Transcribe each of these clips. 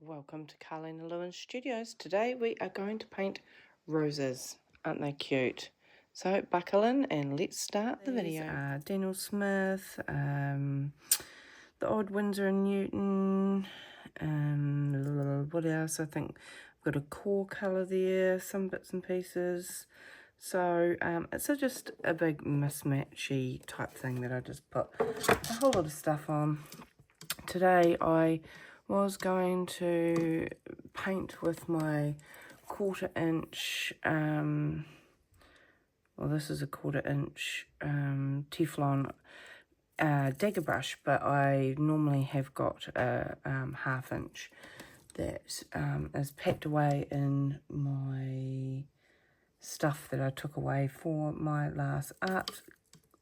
Welcome to Carlina Lewin Studios. Today we are going to paint roses. Aren't they cute? So buckle in and let's start the video. Daniel Smith, the Odd Windsor and Newton, what else? I think I've got a core colour there, some bits and pieces. So it's just a big mismatchy type thing that I just put a whole lot of stuff on. Today I was going to paint with my 1/4 inch, well this is a 1/4 inch Teflon dagger brush, but I normally have got a 1/2 inch that is packed away in my stuff that I took away for my last art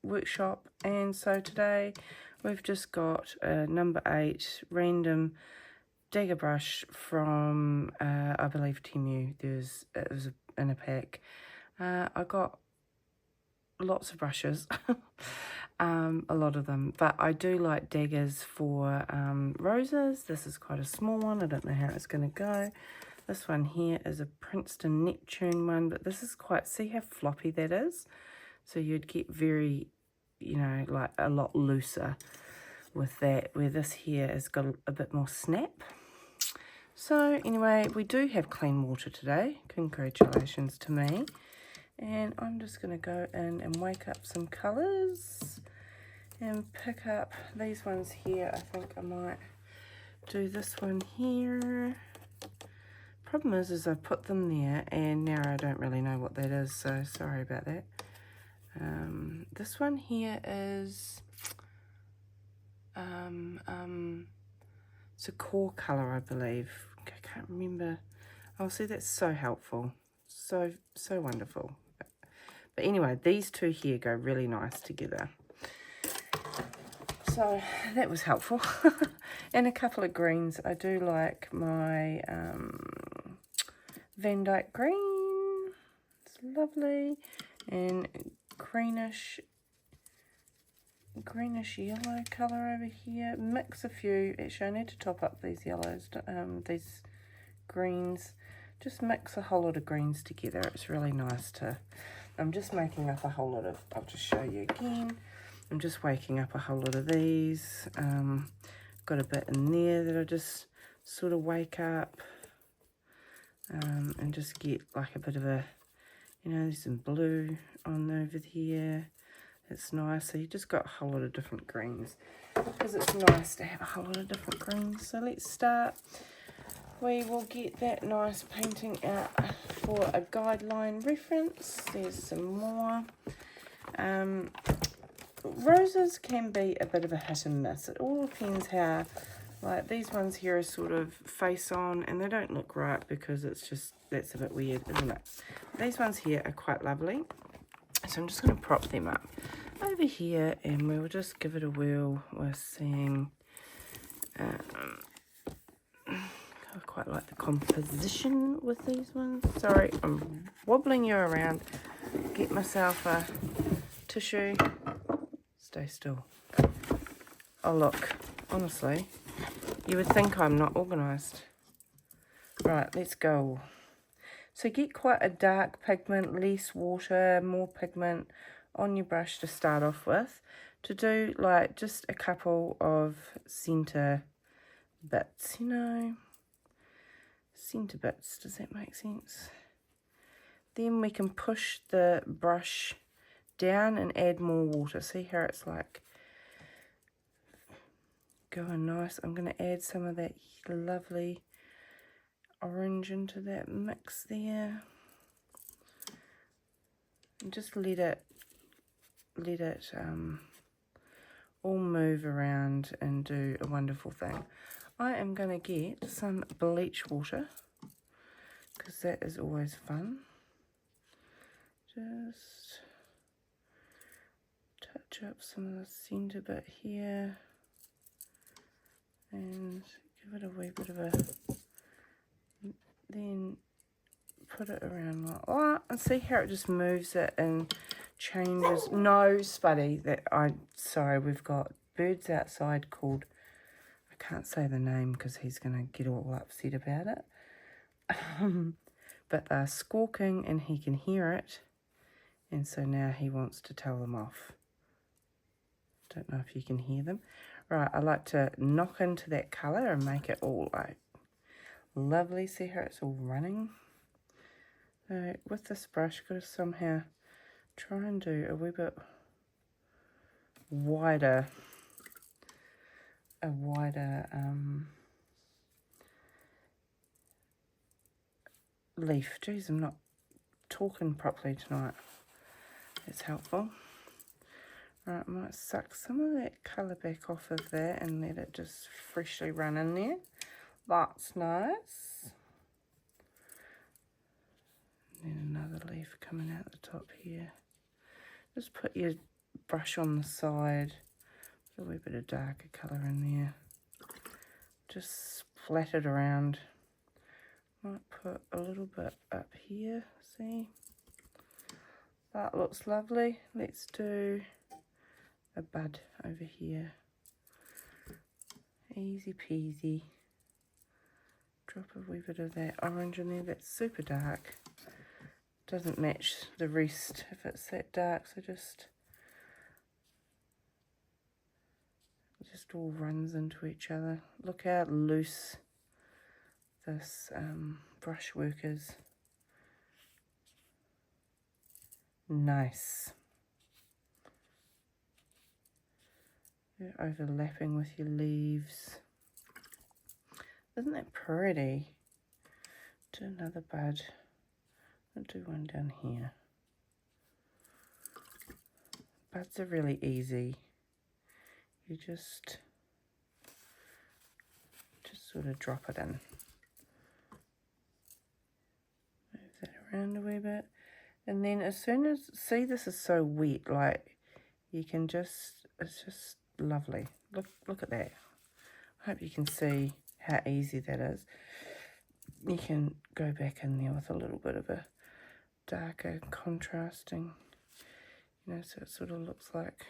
workshop. And so today we've just got a number 8 random dagger brush from I believe Temu. It was in a pack. I got lots of brushes, a lot of them, but I do like daggers for roses. This is quite a small one. I don't know how it's going to go. This one here is a Princeton Neptune one, but this is quite, see how floppy that is? So you'd get very, you know, like a lot looser with that, where this here has got a bit more snap. So anyway, we do have clean water today. Congratulations to me. And I'm just going to go in and wake up some colours and pick up these ones here. I think I might do this one here. Problem is I put them there and now I don't really know what that is, so sorry about that. This one here is it's a core colour, I believe. I can't remember. Oh, see, that's so helpful, so wonderful. But anyway, these two here go really nice together, so that was helpful. And a couple of greens. I do like my Van Dyke green, it's lovely, and greenish yellow colour over here. Mix a few. Actually, I need to top up these yellows, these greens. Just mix a whole lot of greens together. It's really nice to, I'm just making up a whole lot of, I'll just show you again. I'm just waking up a whole lot of these. Got a bit in there that I just sort of wake up and just get like a bit of a, you know, there's some blue on over here. It's nice. So you just got a whole lot of different greens because it's nice to have a whole lot of different greens. So let's start. We will get that nice painting out for a guideline reference. There's some more. Roses can be a bit of a hit and miss. It all depends how, like these ones here are sort of face on and they don't look right because it's just, that's a bit weird, isn't it? These ones here are quite lovely. So I'm just going to prop them up over here and we'll just give it a whirl. We're seeing, I quite like the composition with these ones. Sorry, I'm wobbling you around. Get myself a tissue. Stay still. Oh look, honestly, you would think I'm not organised. Right, let's go. So get quite a dark pigment, less water, more pigment on your brush to start off with. To do like just a couple of centre bits, you know. Centre bits, does that make sense? Then we can push the brush down and add more water. See how it's like going nice. I'm going to add some of that lovely orange into that mix there. And just let it all move around and do a wonderful thing. I am going to get some bleach water because that is always fun. Just touch up some of the centre bit here and give it a wee bit of a, then put it around like that and see how it just moves it and changes. No, Spuddy, sorry, we've got birds outside called, I can't say the name because he's going to get all upset about it. But they're squawking and he can hear it. And so now he wants to tell them off. Don't know if you can hear them. Right, I like to knock into that colour and make it all like lovely. See how it's all running? So with this brush, got to somehow try and do a wee bit wider, leaf. Geez, I'm not talking properly tonight. That's helpful. Right, I might suck some of that colour back off of that and let it just freshly run in there. That's nice. And then another leaf coming out the top here. Just put your brush on the side. Put a wee bit of darker colour in there. Just splat it around. Might put a little bit up here, see? That looks lovely. Let's do a bud over here. Easy peasy. Drop a wee bit of that orange in there. That's super dark. Doesn't match the rest if it's that dark, so just all runs into each other. Look how loose this brushwork is. Nice. You're overlapping with your leaves. Isn't that pretty? Do another bud. I'll do one down here. Buds are really easy. You just sort of drop it in. Move that around a wee bit. And then as soon as, see, this is so wet, like you can just, it's just lovely. Look at that. I hope you can see how easy that is. You can go back in there with a little bit of a darker contrasting, you know, so it sort of looks like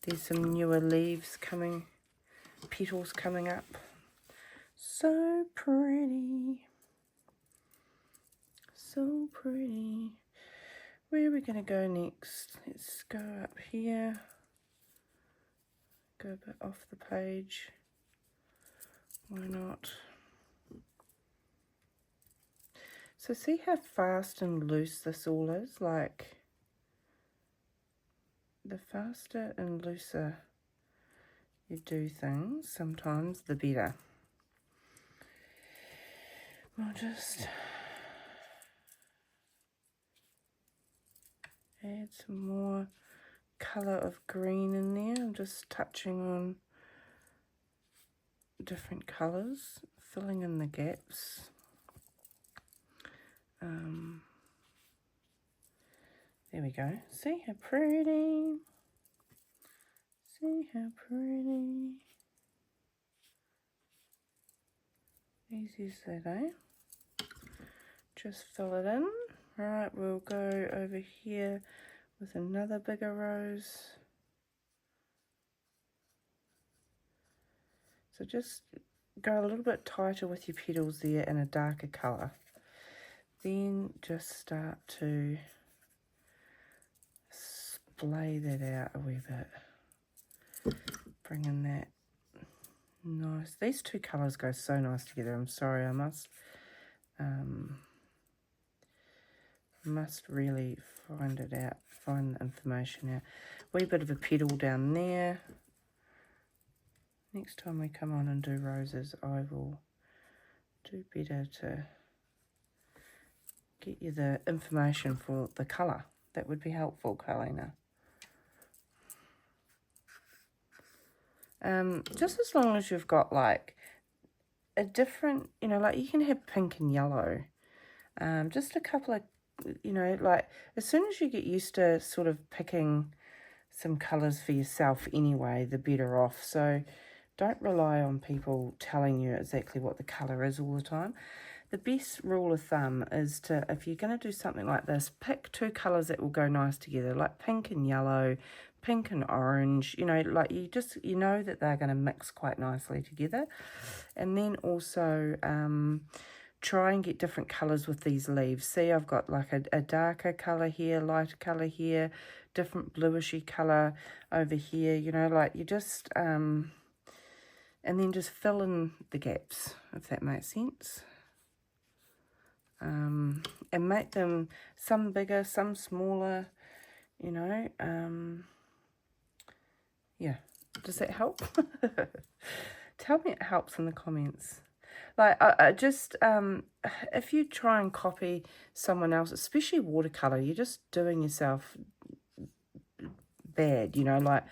there's some newer leaves coming, petals coming up. So pretty. So pretty. Where are we going to go next? Let's go up here. Go a bit off the page. Why not? So see how fast and loose this all is? Like, the faster and looser you do things, sometimes the better. I'll just add some more colour of green in there. I'm just touching on different colours, filling in the gaps. There we go. See how pretty? See how pretty? Easy as that, eh? Just fill it in. Right, we'll go over here with another bigger rose. So just go a little bit tighter with your petals there in a darker colour. Then just start to splay that out a wee bit. Bring in that nice. These two colours go so nice together. I'm sorry, I must really find it out, find the information out. Wee bit of a petal down there. Next time we come on and do roses, I will do better to get you the information for the colour. That would be helpful, Carlina. Just as long as you've got like a different, you know, like you can have pink and yellow. Just a couple of, you know, like as soon as you get used to sort of picking some colours for yourself anyway, the better off. So don't rely on people telling you exactly what the colour is all the time. The best rule of thumb is to, if you're going to do something like this, pick two colours that will go nice together, like pink and yellow, pink and orange, you know, like you know that they're going to mix quite nicely together. And then also try and get different colours with these leaves. See, I've got like a darker colour here, lighter colour here, different bluishy colour over here, you know, like you just, and then just fill in the gaps, if that makes sense. And make them some bigger, some smaller, you know. Yeah, does that help? Tell me it helps in the comments. Like, I just, if you try and copy someone else, especially watercolour, you're just doing yourself bad, you know, like,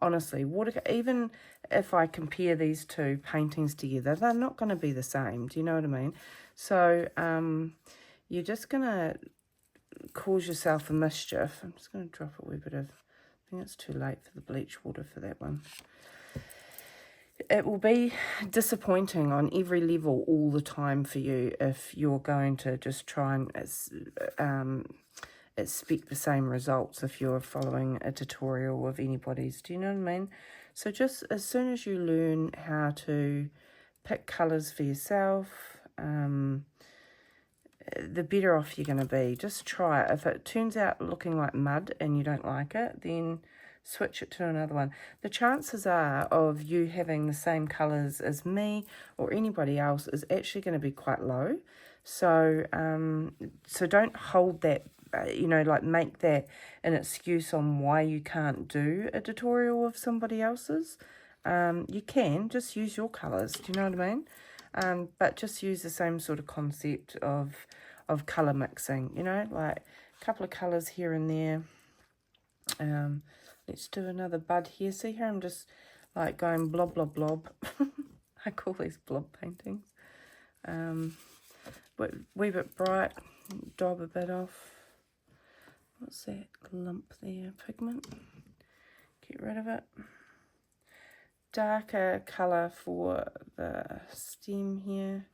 honestly, even if I compare these two paintings together, they're not going to be the same, do you know what I mean? So, you're just going to cause yourself a mischief. I'm just going to drop a wee bit of, I think it's too late for the bleach water for that one. It will be disappointing on every level all the time for you if you're going to just try and expect the same results if you're following a tutorial of anybody's. Do you know what I mean? So just as soon as you learn how to pick colours for yourself, the better off you're going to be. Just try it. If it turns out looking like mud and you don't like it, then switch it to another one. The chances are of you having the same colours as me or anybody else is actually going to be quite low. So so don't hold that, you know, like make that an excuse on why you can't do a tutorial of somebody else's. You can just use your colours, do you know what I mean? But just use the same sort of concept of colour mixing, you know, like a couple of colours here and there. Let's do another bud here. See here, I'm just like going blob, blob, blob. I call these blob paintings. Wee bit bright, dab a bit off. What's that lump there? Pigment. Get rid of it. Darker colour for the stem here.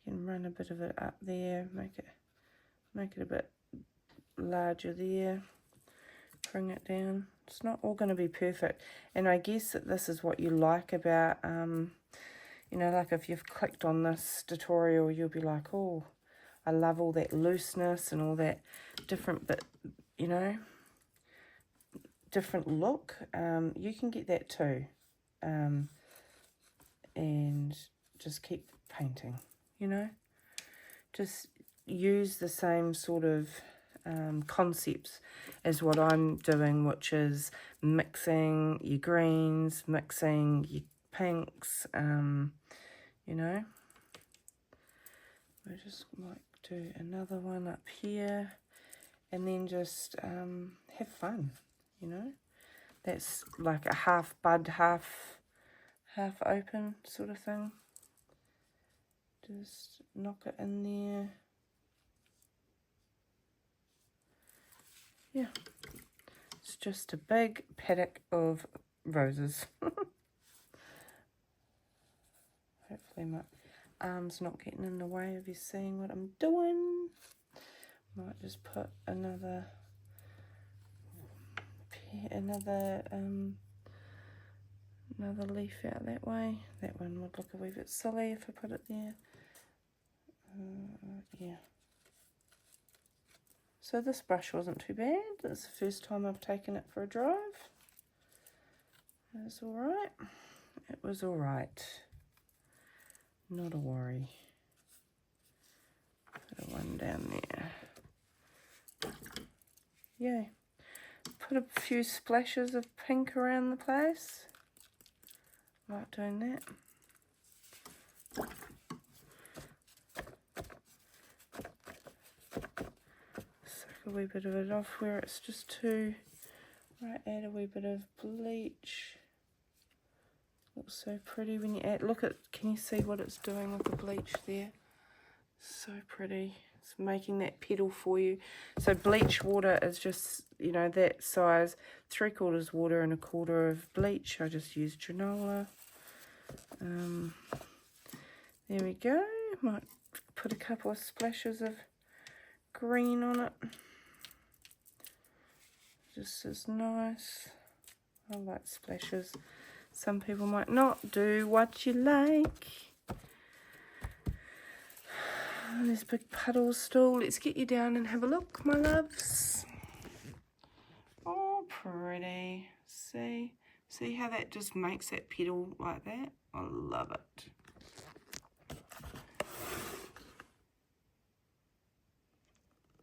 You can run a bit of it up there, make it a bit larger there. Bring it down. It's not all going to be perfect, and I guess that this is what you like about you know, like if you've clicked on this tutorial, you'll be like, oh, I love all that looseness and all that different bit, you know, different look. You can get that too, and just keep painting, you know, just use the same sort of concepts as what I'm doing, which is mixing your greens, mixing your pinks, you know. We just might do another one up here, and then just have fun, you know. That's like a half bud, half open sort of thing. Just knock it in there. Yeah, it's just a big paddock of roses. Hopefully my arm's not getting in the way of you seeing what I'm doing. Might just put another leaf out that way. That one would look a wee bit silly if I put it there. Yeah. So this brush wasn't too bad. That's the first time I've taken it for a drive. It was alright. It was alright. Not a worry. Put one down there. Yay. Put a few splashes of pink around the place. Like doing that. A wee bit of it off where it's just too. Right, add a wee bit of bleach. Looks so pretty when you add. Look at, can you see what it's doing with the bleach there? So pretty. It's making that petal for you. So bleach water is just, you know, that size, 3/4 water and 1/4 of bleach. I just used granola. There we go. Might put a couple of splashes of green on it. just as nice. I like splashes. Some people might not. Do what you like. There's big puddles still. Let's get you down and have a look, my loves. Oh, pretty. See? See how that just makes that petal like that? I love it.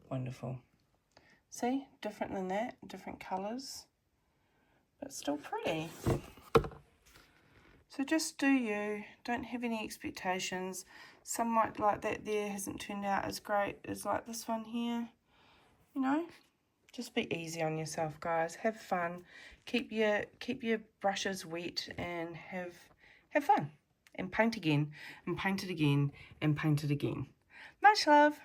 Wonderful. See? Different than that. Different colours. But still pretty. So just do you. Don't have any expectations. Some might like that there hasn't turned out as great as like this one here. You know? Just be easy on yourself, guys. Have fun. Keep your brushes wet and have fun. And paint again. And paint it again. And paint it again. Much love.